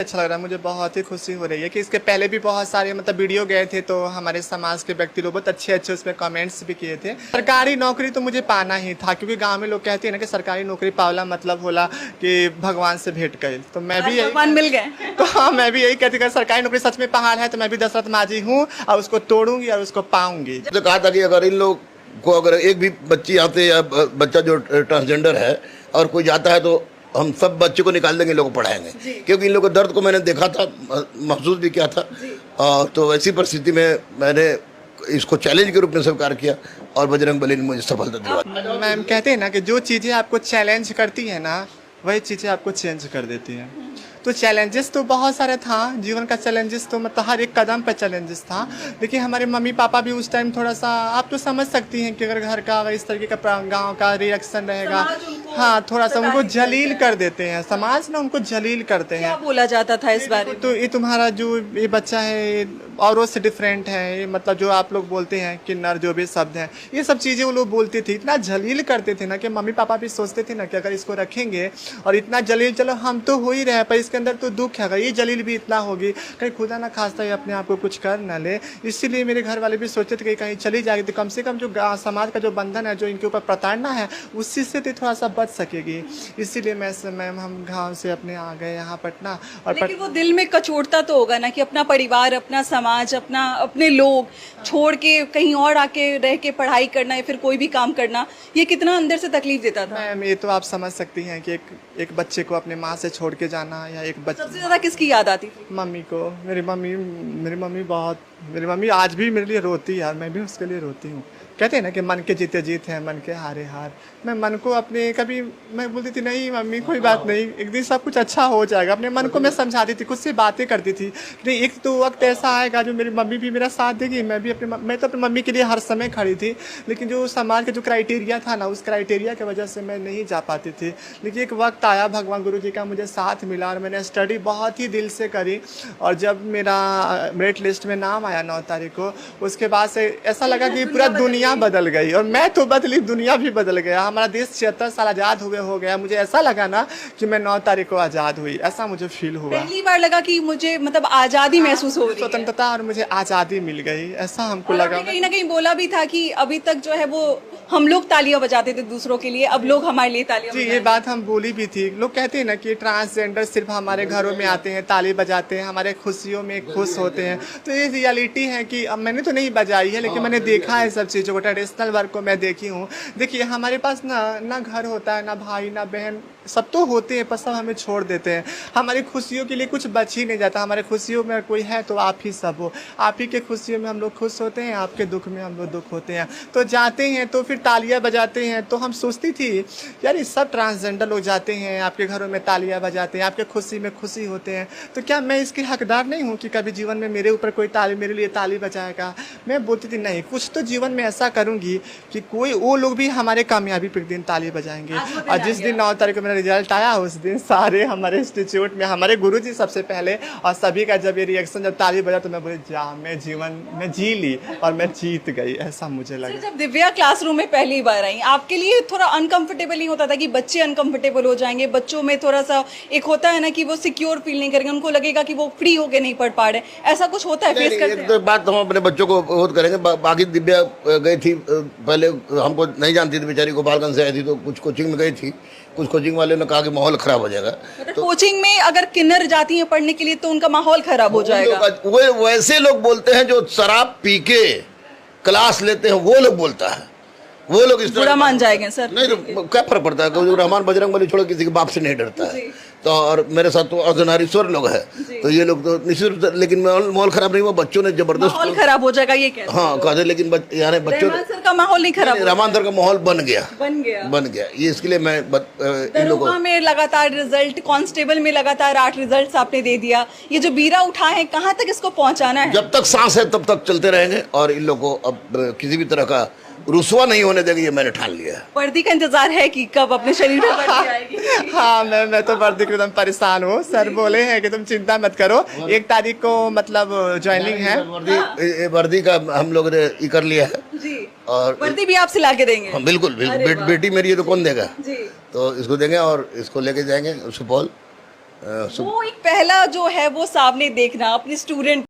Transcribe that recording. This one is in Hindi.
अच्छा लग रहा है, मुझे बहुत ही खुशी हो रही है कि इसके पहले भी बहुत सारे मतलब वीडियो गए थे तो हमारे समाज के व्यक्ति लोग बहुत अच्छे अच्छे उसमें कमेंट्स भी किए थे। सरकारी नौकरी तो मुझे पाना ही था क्योंकि गांव में लोग कहते हैं ना कि सरकारी नौकरी पावला मतलब होला कि भगवान से भेंट गई, तो मैं भी भगवान मिल गए। तो हाँ, मैं भी यही कहती हूँ सरकारी नौकरी सच में पहाड़ है, तो मैं भी दशरथ माझी हूँ और उसको तोड़ूंगी और उसको पाऊंगी। तो कहा था कि अगर इन लोग को अगर एक भी बच्ची आते या बच्चा जो ट्रांसजेंडर है और कोई जाता है तो हम सब बच्चे को निकाल देंगे, इन लोगों को पढ़ाएंगे, क्योंकि इन लोगों के दर्द को मैंने देखा था, महसूस भी किया था। तो ऐसी परिस्थिति में मैंने इसको चैलेंज के रूप में स्वीकार किया और बजरंग बली ने मुझे सफलता दिलवाई। मैम कहते हैं ना कि जो चीज़ें आपको चैलेंज करती है ना वही चीज़ें आपको चेंज कर देती हैं। तो चैलेंजेस तो बहुत सारे था, जीवन का चैलेंजेस तो मतलब हर एक कदम पर चैलेंजेस था। लेकिन हमारे मम्मी पापा भी उस टाइम थोड़ा सा, आप तो समझ सकती हैं कि अगर घर का अगर इस तरीके का गांव का रिएक्शन रहेगा, हाँ थोड़ा सा उनको जलील कर देते हैं, समाज ना उनको जलील करते हैं। क्या बोला जाता था इस बारे में? तो ये तुम्हारा जो ये बच्चा है औरों से डिफरेंट है, ये मतलब जो आप लोग बोलते हैं कि नर जो भी शब्द हैं, ये सब चीज़ें वो लोग बोलती थी, इतना जलील करते थे ना कि मम्मी पापा भी सोचते थे ना कि अगर इसको रखेंगे और इतना जलील, चलो हम तो हो ही रहे हैं पर इसके अंदर तो दुख है, अगर ये जलील भी इतना होगी कहीं खुदा ना खास्ता ये अपने आप को कुछ कर ना ले। इसीलिए मेरे घर वाले भी सोचते थे कि कहीं चली जाएगी तो कम से कम जो समाज का जो बंधन है, जो इनके ऊपर प्रताड़ना है, उसी से तो थोड़ा सा बच सकेगी। इसीलिए मैम हम गाँव से अपने आ गए यहाँ पटना। और लेकिन वो दिल में कचोटता तो होगा ना कि अपना परिवार, अपना समाज, अपने लोग छोड़ के कहीं और आके रह के पढ़ाई करना या फिर कोई भी काम करना, ये कितना अंदर से तकलीफ देता था। मैम ये तो आप समझ सकती हैं कि एक बच्चे को अपने माँ से छोड़ के जाना, या एक बच्चे, सबसे ज्यादा किसकी याद आती थी? मम्मी को। मेरी मम्मी आज भी मेरे लिए रोती है, मैं भी उसके लिए रोती हूँ। कहते हैं ना कि मन के जीते जीत है, मन के हारे हार। मैं मन को अपने कभी मैं बोलती थी नहीं मम्मी कोई बात नहीं, एक दिन सब कुछ अच्छा हो जाएगा, अपने मन को मैं समझाती थी, खुद से बातें करती थी। नहीं एक तो वक्त ऐसा आएगा जो मेरी मम्मी भी मेरा साथ देगी, मैं तो अपनी मम्मी के लिए हर समय खड़ी थी। लेकिन जो समाज का जो क्राइटेरिया था ना, उस क्राइटेरिया की वजह से मैं नहीं जा पाती थी। लेकिन एक वक्त आया, भगवान गुरु जी का मुझे साथ मिला और मैंने स्टडी बहुत ही दिल से करी। और जब मेरा मेरिट लिस्ट में नाम आया 9 तारीख को, उसके बाद से ऐसा लगा कि पूरा दुनिया बदल गई और मैं तो बदली, दुनिया भी बदल गया। हमारा देश 76 साल आज़ाद हुए हो गया। मुझे ऐसा लगा ना कि मैं 9 तारीख को आज़ाद हुई, ऐसा मुझे फील हुआ। पहली बार लगा कि मुझे मतलब आज़ादी महसूस हो रही है, स्वतंत्रता, और मुझे आज़ादी मिल गई, ऐसा हमको लगा। कहीं ना कहीं बोला भी था कि अभी तक जो है वो हम लोग तालियां बजाते थे दूसरों के लिए, अब लोग हमारे लिए तालियां जी, ये बात हम बोली भी थी। लोग कहते हैं ना कि ट्रांसजेंडर सिर्फ हमारे घरों में आते हैं, ताली बजाते हैं, हमारे खुशियों में खुश होते हैं। तो ये रियलिटी है कि अब मैंने तो नहीं बजाई है लेकिन मैंने देखा है सब चीज़ों को, ट्रेडिशनल वर्क को मैं देखी हूँ। देखिए हमारे पास ना घर होता है, ना भाई ना बहन, सब तो होते हैं पर सब हमें छोड़ देते हैं। हमारी खुशियों के लिए कुछ बच ही नहीं जाता। हमारे खुशियों में कोई है तो आप ही सब हो, आप ही के खुशियों में हम लोग खुश होते हैं, आपके दुख में हम लोग दुख होते हैं। तो जाते हैं तो फिर तालियां बजाते हैं, तो हम सोचती थी यार ये सब ट्रांसजेंडर लोग जाते हैं आपके घरों में तालियां बजाते हैं, आपके खुशी में खुशी होते हैं, तो क्या मैं इसकी हकदार नहीं हूँ कि कभी जीवन में मेरे ऊपर कोई मेरे लिए ताली बजाएगा? मैं बोलती थी नहीं, कुछ तो जीवन में ऐसा करूँगी कि कोई वो लोग भी हमारे कामयाबी पर दिन ताली बजाएंगे। और जिस दिन 9 तारीख को मेरा रिजल्ट आया, उस दिन सारे हमारे इंस्टीट्यूट में हमारे गुरुजी सबसे पहले और सभी का जब ये रिएक्शन, जब ताली बजा तो मैं बोली जा मैं जीवन में जी ली और मैं जीत गई, ऐसा मुझे लगा। जब दिव्या क्लासरूम में पहली बार आई, आपके लिए थोड़ा अनकंफर्टेबल नहीं होता था कि बच्चे अनकंफर्टेबल हो जाएंगे? बच्चों में थोड़ा सा एक होता है ना कि वो सिक्योर फील नहीं करेंगे, उनको लगेगा कि वो फ्री होके नहीं पढ़ पा रहे, ऐसा कुछ होता है? फेस करते हैं? तो बात हम अपने बच्चों को बहुत करेंगे। बाकी दिव्या गई थी, पहले हमको नहीं जानती थी बेचारी, गोपालगंज से आई थी तो कुछ कोचिंग में गई थी। कुछ कोचिंग वाले ने कहा कि माहौल खराब हो जाएगा। तो कोचिंग में अगर किन्नर जाती हैं पढ़ने के लिए तो उनका माहौल खराब हो जाएगा। वो वैसे लोग बोलते हैं जो शराब पी के क्लास लेते हैं, वो लोग बोलता है, वो लोग इस बुरा मान जाएंगे सर? नहीं तो क्या फर्क पड़ता है, रहमान बजरंग बली छोड़ किसी के बाप से नहीं डरता है। तो और मेरे साथ तो अर्धनारीश्वर लोग हैं, तो ये लोग तो निश्चित रूप से, लेकिन माहौल खराब नहीं हुआ, बच्चों ने जबरदस्त माहौल खराब हो जाएगा ये कहते हैं। हाँ कहते, लेकिन यानी बच्चों सर का माहौल नहीं खराब, रहमान सर का माहौल बन गया। ये इसके लिए मैं इन लोगों में लगातार रिजल्ट, कांस्टेबल में लगातार 8 रिजल्ट आपने दे दिया, ये जो बीरा उठा है कहाँ तक इसको पहुँचाना है? जब तक सांस है तब तक चलते रहेंगे और इन लोगों को अब किसी भी तरह का रुसवा नहीं होने देंगे, ये मैंने ठान लिया है। वर्दी का इंतजार है कि कब अपने शरीर में वर्दी आएगी? हाँ मैं तो वर्दी के एकदम परेशान हूँ। सर बोले हैं कि तुम चिंता मत करो, 1 तारीख को मतलब ज्वाइनिंग है। वर्दी का हम लोग ने कर लिया है जी, और वर्दी भी आपसे लाके देंगे? हाँ, बिल्कुल बेटी मेरी है तो कौन देगा? जी, तो इसको देंगे और इसको लेके जाएंगे सुपौल सब वो एक पहला जो है वो सामने देखना अपने स्टूडेंट